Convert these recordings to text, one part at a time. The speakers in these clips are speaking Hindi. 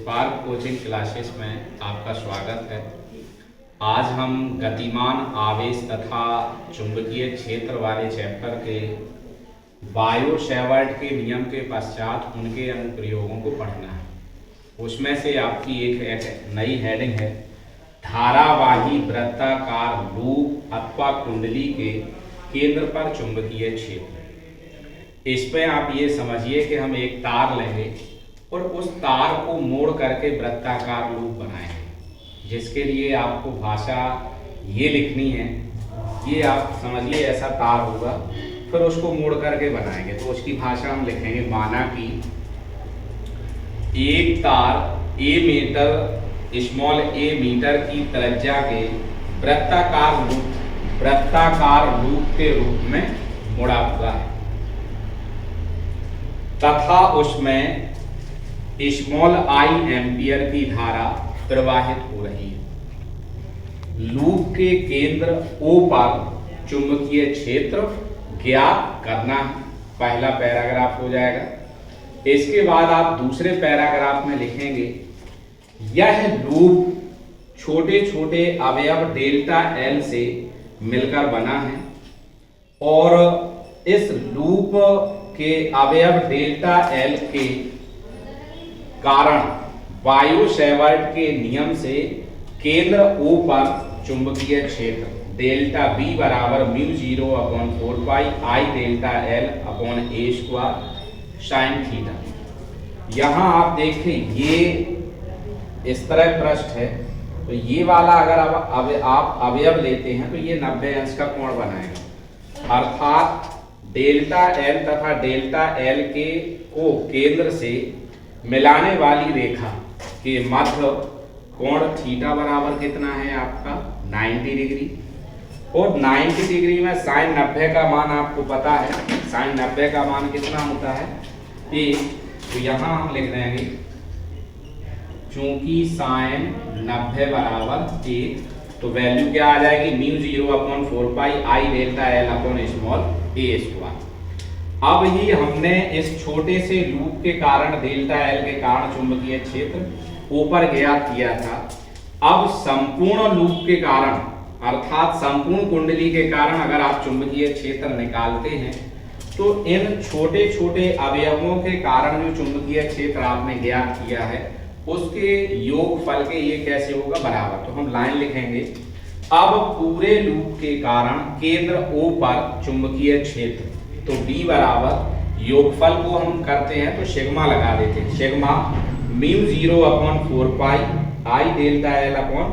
स्पार्क कोचिंग क्लासेस में आपका स्वागत है। आज हम गतिमान आवेश तथा चुंबकीय क्षेत्र वाले चैप्टर के बायो सेवर्ट के नियम के पश्चात उनके अनुप्रयोगों को पढ़ना है। उसमें से आपकी एक नई हेडिंग है, धारावाही वृत्ताकार लूप अथवा कुंडली के केंद्र पर चुंबकीय क्षेत्र। इस पे आप ये समझिए कि हम एक तार लेंगे और उस तार को मोड़ करके वृत्ताकार लूप बनाएंगे, जिसके लिए आपको भाषा ये लिखनी है, ये आप समझिए ऐसा तार होगा, फिर उसको मोड़ करके बनाएंगे। तो उसकी भाषा हम लिखेंगे, माना कि एक तार ए मीटर स्मॉल ए मीटर की त्रिज्या के वृत्ताकार लूप के रूप में मुड़ा हुआ है तथा उसमें स्मॉल आई एम्पियर की धारा प्रवाहित हो रही है। लूप के केंद्र O पर चुंबकीय क्षेत्र ज्ञात करना है, पहला पैराग्राफ हो जाएगा। इसके बाद आप दूसरे पैराग्राफ में लिखेंगे, यह लूप छोटे छोटे अवयव डेल्टा L से मिलकर बना है और इस लूप के अवयव डेल्टा L के कारण बायो सेवर्ट के नियम से केंद्र O पर चुंबकीय क्षेत्र डेल्टा B बराबर μ0 upon 4 pi I delta L upon A square sine theta. यहाँ आप देखें ये इस तरह पृष्ठ है, तो ये वाला अगर आप अवयव लेते हैं तो ये 90 अंश का कोण बनाएगा, अर्थात डेल्टा L तथा डेल्टा L के को केंद्र से मिलाने वाली रेखा के मध्य कोण थीटा बराबर कितना है आपका 90 डिग्री। और 90 डिग्री में साइन 90 का मान आपको पता है, साइन 90 का मान कितना होता है 1। तो यहाँ हम लिख देंगे, चूंकि साइन 90 बराबर 1 तो वैल्यू क्या आ जाएगी μ0 upon 4 pi I delta L upon small a square. अब ये हमने इस छोटे से लूप के कारण डेल्टा L के कारण चुंबकीय क्षेत्र ऊपर ज्ञात किया था। अब संपूर्ण लूप के कारण अर्थात संपूर्ण कुंडली के कारण अगर आप चुंबकीय क्षेत्र निकालते हैं तो इन छोटे छोटे अवयवों के कारण जो चुंबकीय क्षेत्र आपने ज्ञात किया है उसके योगफल के ये कैसे होगा बराबर। तो हम लाइन लिखेंगे, अब पूरे लूप के कारण केंद्र O पर चुंबकीय क्षेत्र, तो B बराबर योगफल को हम करते हैं तो सिग्मा लगा देते हैं, sigma μ0 upon 4 pi I delta L upon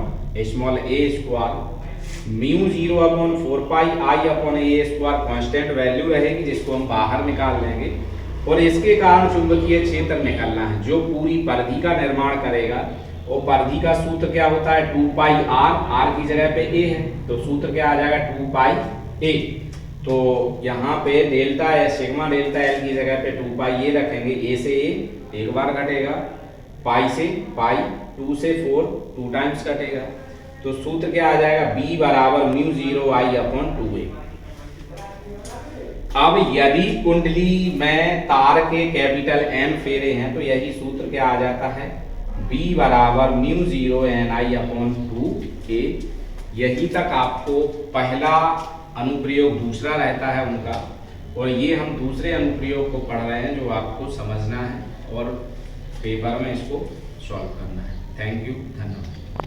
small a square. μ0 upon 4 pi I upon a square constant value रहेगी जिसको हम बाहर निकाल लेंगे और इसके कारण चुंबकीय क्षेत्र निकलना है जो पूरी परिधि का निर्माण करेगा। और परिधि का सूत्र क्या होता है 2 पाई r की जगह पे a है तो सूत्र क्या आ जाएगा 2 पाई a। तो यहाँ पे डेल्टा या सिग्मा डेल्टा L की जगह पे 2 पाई ये रखेंगे, a से a एक बार घटेगा, पाई से पाई 2 से 4 2 टाइम्स घटेगा, तो सूत्र क्या आ जाएगा B बराबर μ0 I अपॉन 2a। अब यदि कुंडली में तार के कैपिटल N फेरे हैं तो यही सूत्र क्या आ जाता है B बराबर μ0 Ni अपॉन 2a। यही तक आपको पहला अनुप्रयोग दूसरा रहता है उनका, और ये हम दूसरे अनुप्रयोग को पढ़ रहे हैं जो आपको समझना है और पेपर में इसको सॉल्व करना है। थैंक यू, धन्यवाद।